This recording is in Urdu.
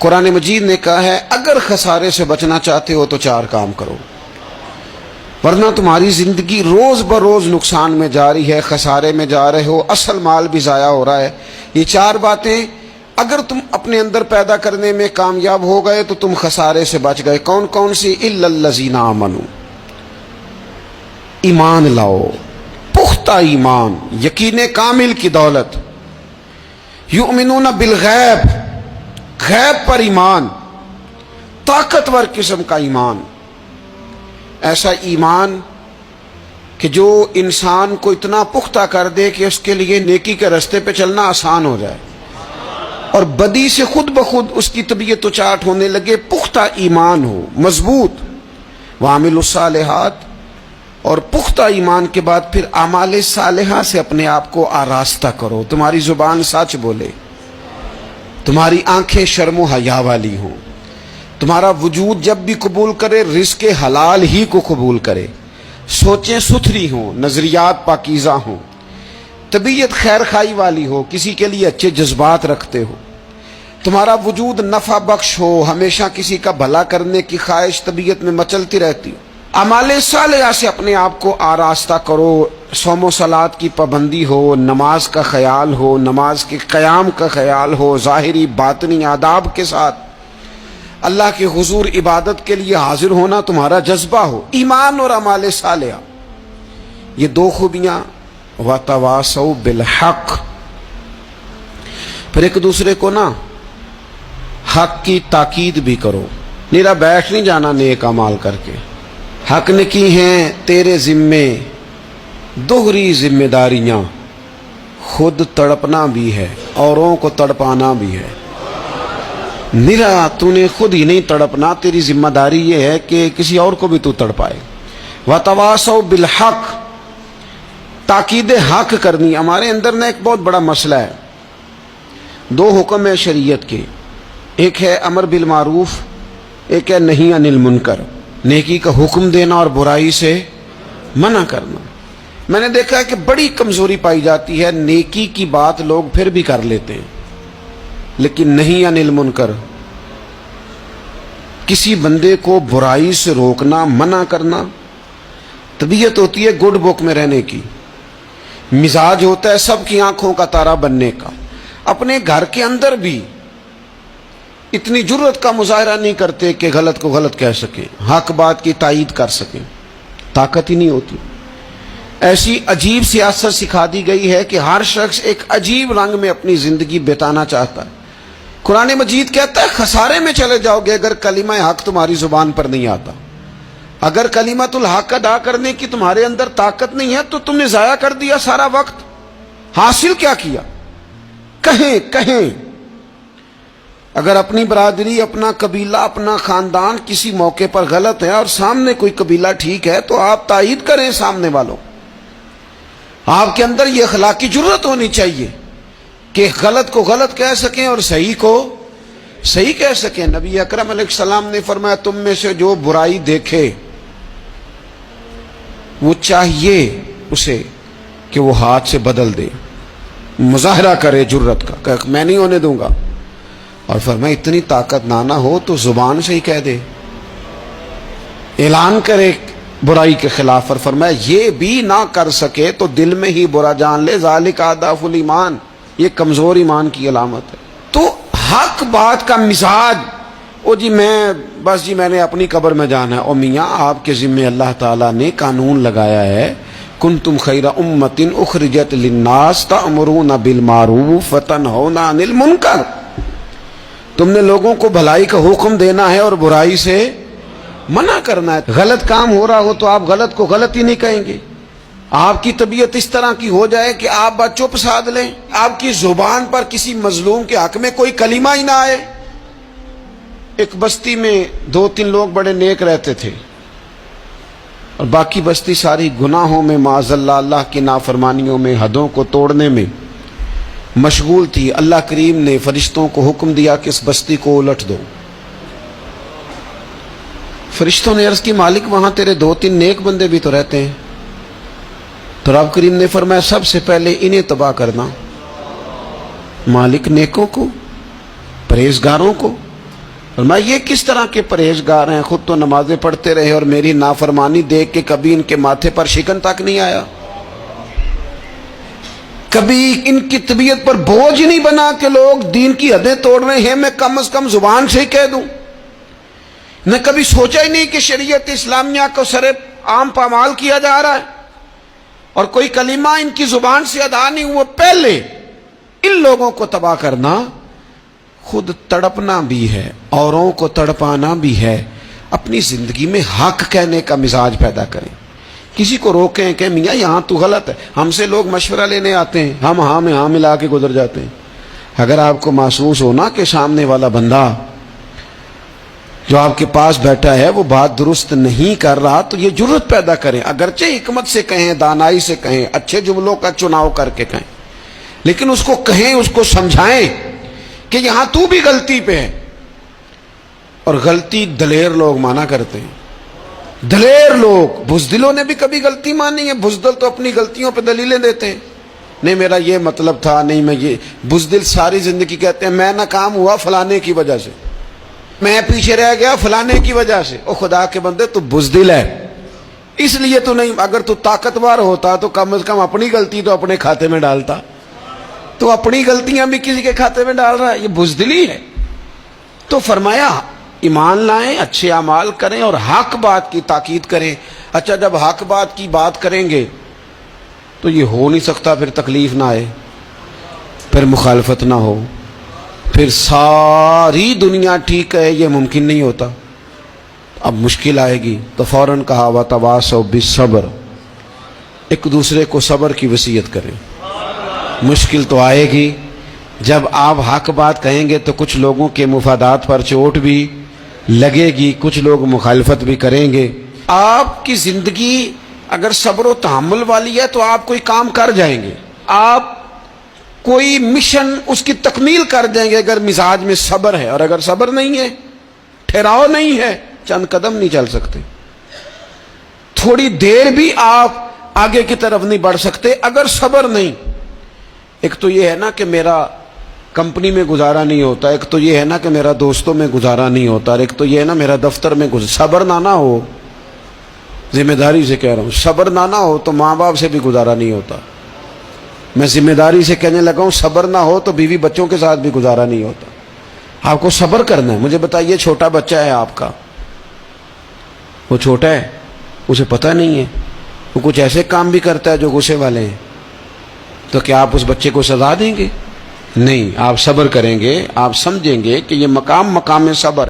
قرآن مجید نے کہا ہے اگر خسارے سے بچنا چاہتے ہو تو 4 کام کرو، ورنہ تمہاری زندگی روز بروز نقصان میں جا رہی ہے، خسارے میں جا رہے ہو، اصل مال بھی ضائع ہو رہا ہے۔ یہ 4 باتیں اگر تم اپنے اندر پیدا کرنے میں کامیاب ہو گئے تو تم خسارے سے بچ گئے۔ کون کون سی؟ الا الذین آمنوا، ایمان لاؤ، پختہ ایمان، یقین کامل کی دولت، یؤمنون بالغیب، غیب پر ایمان، طاقتور قسم کا ایمان، ایسا ایمان کہ جو انسان کو اتنا پختہ کر دے کہ اس کے لیے نیکی کے راستے پہ چلنا آسان ہو جائے اور بدی سے خود بخود اس کی طبیعت اچاٹ ہونے لگے۔ پختہ ایمان ہو، مضبوط، وعاملوا الصالحات، اور پختہ ایمان کے بعد پھر اعمال صالحہ سے اپنے آپ کو آراستہ کرو، تمہاری زبان سچ بولے، تمہاری آنکھیں شرم و حیا والی ہوں، تمہارا وجود جب بھی قبول کرے رزق حلال ہی کو قبول کرے، سوچیں ستھری ہوں، نظریات پاکیزہ ہوں، طبیعت خیر خائی والی ہو، کسی کے لیے اچھے جذبات رکھتے ہو، تمہارا وجود نفع بخش ہو، ہمیشہ کسی کا بھلا کرنے کی خواہش طبیعت میں مچلتی رہتی ہو۔ اعمال صالحہ سے اپنے آپ کو آراستہ کرو، صوم و صلات کی پابندی ہو، نماز کا خیال ہو، نماز کے قیام کا خیال ہو، ظاہری باطنی آداب کے ساتھ اللہ کے حضور عبادت کے لیے حاضر ہونا تمہارا جذبہ ہو، ایمان اور اعمال صالحہ، یہ 2 خوبیاں۔ وَتَوَاصَوْا بِالْحَقِّ، پھر ایک دوسرے کو نا حق کی تاکید بھی کرو، نیرا بیٹھ نہیں جانا نیک اعمال کر کے۔ حق نے کی ہیں تیرے ذمے دوہری ذمہ داریاں، خود تڑپنا بھی ہے، اوروں کو تڑپانا بھی ہے۔ نیرا تو نے خود ہی نہیں تڑپنا، تیری ذمہ داری یہ ہے کہ کسی اور کو بھی تو تڑپائے۔ وَتَوَاصَوْا بِالْحَقِّ، تاکید حق کرنی۔ ہمارے اندر نا ایک بہت بڑا مسئلہ ہے، 2 حکم ہے شریعت کے، ایک ہے امر بالمعروف، ایک ہے نہی عن المنکر، نیکی کا حکم دینا اور برائی سے منع کرنا۔ میں نے دیکھا ہے کہ بڑی کمزوری پائی جاتی ہے، نیکی کی بات لوگ پھر بھی کر لیتے ہیں لیکن نہی عن المنکر، کسی بندے کو برائی سے روکنا، منع کرنا، طبیعت ہوتی ہے گڈ بک میں رہنے کی، مزاج ہوتا ہے سب کی آنکھوں کا تارا بننے کا، اپنے گھر کے اندر بھی اتنی جرت کا مظاہرہ نہیں کرتے کہ غلط کو غلط کہہ سکیں، حق بات کی تائید کر سکیں، طاقت ہی نہیں ہوتی۔ ایسی عجیب سیاست سکھا دی گئی ہے کہ ہر شخص ایک عجیب رنگ میں اپنی زندگی بتانا چاہتا ہے۔ قرآن مجید کہتا ہے خسارے میں چلے جاؤ گے اگر کلمہ حق تمہاری زبان پر نہیں آتا، اگر کلمۃ الحق ادا کرنے کی تمہارے اندر طاقت نہیں ہے تو تم نے ضائع کر دیا سارا وقت، حاصل کیا کیا؟ کہیں اگر اپنی برادری، اپنا قبیلہ، اپنا خاندان کسی موقع پر غلط ہے اور سامنے کوئی قبیلہ ٹھیک ہے تو آپ تائید کریں، سامنے والوں آپ کے اندر یہ اخلاقی جرت ہونی چاہیے کہ غلط کو غلط کہہ سکیں اور صحیح کو صحیح کہہ سکیں۔ نبی اکرم علیہ السلام نے فرمایا تم میں سے جو برائی دیکھے وہ چاہیے اسے کہ وہ ہاتھ سے بدل دے، مظاہرہ کرے جرت کا کہ میں نہیں ہونے دوں گا، اور فرمایا اتنی طاقت نہ ہو تو زبان سے ہی کہہ دے، اعلان کرے برائی کے خلاف، اور فرمایا یہ بھی نہ کر سکے تو دل میں ہی برا جان لے، ذالک اضعف الایمان، یہ کمزور ایمان کی علامت ہے۔ تو حق بات کا مزاج، او جی میں نے اپنی قبر میں جانا ہے، او میاں آپ کے ذمہ اللہ تعالیٰ نے قانون لگایا ہے، کنتم خیر امۃ اخرجت للناس تأمرون بالمعروف وتنہون عن المنکر، تم نے لوگوں کو بھلائی کا حکم دینا ہے اور برائی سے منع کرنا ہے۔ غلط کام ہو رہا ہو تو آپ غلط کو غلط ہی نہیں کہیں گے، آپ کی طبیعت اس طرح کی ہو جائے کہ آپ بات چپ سادھ لیں، آپ کی زبان پر کسی مظلوم کے حق میں کوئی کلمہ ہی نہ آئے۔ ایک بستی میں 2-3 لوگ بڑے نیک رہتے تھے اور باقی بستی ساری گناہوں میں، معاذ اللہ کی نافرمانیوں میں، حدوں کو توڑنے میں مشغول تھی۔ اللہ کریم نے فرشتوں کو حکم دیا کہ اس بستی کو الٹ دو۔ فرشتوں نے عرض کی مالک وہاں تیرے 2-3 نیک بندے بھی تو رہتے ہیں، تو رب کریم نے فرمایا سب سے پہلے انہیں تباہ کرنا۔ مالک نیکوں کو، پرہیزگاروں کو، فرمایا یہ کس طرح کے پرہیزگار ہیں، خود تو نمازیں پڑھتے رہے اور میری نافرمانی دیکھ کے کبھی ان کے ماتھے پر شکن تک نہیں آیا، کبھی ان کی طبیعت پر بوجھ نہیں بنا کہ لوگ دین کی حدیں توڑ رہے ہیں میں کم از کم زبان سے ہی کہہ دوں، نے کبھی سوچا ہی نہیں کہ شریعت اسلامیہ کو سر عام پامال کیا جا رہا ہے اور کوئی کلمہ ان کی زبان سے ادا نہیں ہوا۔ پہلے ان لوگوں کو تباہ کرنا خود تڑپنا بھی ہے، اوروں کو تڑپانا بھی ہے، اپنی زندگی میں حق کہنے کا مزاج پیدا کریں، کسی کو روکیں کہ میاں یہاں تو غلط ہے۔ ہم سے لوگ مشورہ لینے آتے ہیں، ہم ہاں میں ہاں ملا کے گزر جاتے ہیں۔ اگر آپ کو محسوس ہونا کہ سامنے والا بندہ جو آپ کے پاس بیٹھا ہے وہ بات درست نہیں کر رہا تو یہ جرت پیدا کریں، اگرچہ حکمت سے کہیں، دانائی سے کہیں، اچھے جملوں کا چناؤ کر کے کہیں، لیکن اس کو کہیں، اس کو سمجھائیں کہ یہاں تو بھی غلطی پہ ہے۔ اور غلطی دلیر لوگ مانا کرتے ہیں، دلیر لوگ، بزدلوں نے بھی کبھی غلطی مانی ہے؟ بزدل تو اپنی غلطیوں پہ دلیلیں دیتے ہیں، نہیں میرا یہ مطلب تھا، نہیں میں یہ۔ بزدل ساری زندگی کہتے ہیں میں ناکام ہوا فلانے کی وجہ سے، میں پیچھے رہ گیا فلانے کی وجہ سے۔ او خدا کے بندے تو بزدل ہے، اس لیے تو نہیں، اگر تو طاقتور ہوتا تو کم از کم اپنی غلطی تو اپنے کھاتے میں ڈالتا، تو اپنی غلطیاں بھی کسی کے کھاتے میں ڈال رہا ہے، یہ بزدلی ہے۔ تو فرمایا ایمان لائیں، اچھے اعمال کریں اور حق بات کی تاکید کریں۔ اچھا جب حق بات کی بات کریں گے تو یہ ہو نہیں سکتا پھر تکلیف نہ آئے، پھر مخالفت نہ ہو، پھر ساری دنیا ٹھیک ہے، یہ ممکن نہیں ہوتا۔ اب مشکل آئے گی تو فوراً کہا وَتَوَاصَوْا بِالصَّبْرِ، ایک دوسرے کو صبر کی وصیت کریں۔ مشکل تو آئے گی، جب آپ حق بات کہیں گے تو کچھ لوگوں کے مفادات پر چوٹ بھی لگے گی، کچھ لوگ مخالفت بھی کریں گے۔ آپ کی زندگی اگر صبر و تحمل والی ہے تو آپ کوئی کام کر جائیں گے، آپ کوئی مشن اس کی تکمیل کر دیں گے اگر مزاج میں صبر ہے، اور اگر صبر نہیں ہے، ٹھہراؤ نہیں ہے، چند قدم نہیں چل سکتے، تھوڑی دیر بھی آپ آگے کی طرف نہیں بڑھ سکتے اگر صبر نہیں۔ ایک تو یہ ہے نا کہ میرا کمپنی میں گزارا نہیں ہوتا، ایک تو یہ ہے نا کہ میرا دوستوں میں گزارا نہیں ہوتا، اور ایک تو یہ ہے نا میرا دفتر میں صبر نہ ہو، ذمہ داری سے کہہ رہا ہوں، صبر نہ ہو تو ماں باپ سے بھی گزارا نہیں ہوتا۔ میں ذمہ داری سے کہنے لگا ہوں صبر نہ ہو تو بیوی بچوں کے ساتھ بھی گزارا نہیں ہوتا۔ آپ کو صبر کرنا ہے۔ مجھے بتائیے چھوٹا بچہ ہے آپ کا، وہ چھوٹا ہے، اسے پتہ نہیں ہے، وہ کچھ ایسے کام بھی کرتا ہے جو غصے والے ہیں، تو کیا آپ اس بچے کو سزا دیں گے؟ نہیں، آپ صبر کریں گے، آپ سمجھیں گے کہ یہ مقام صبر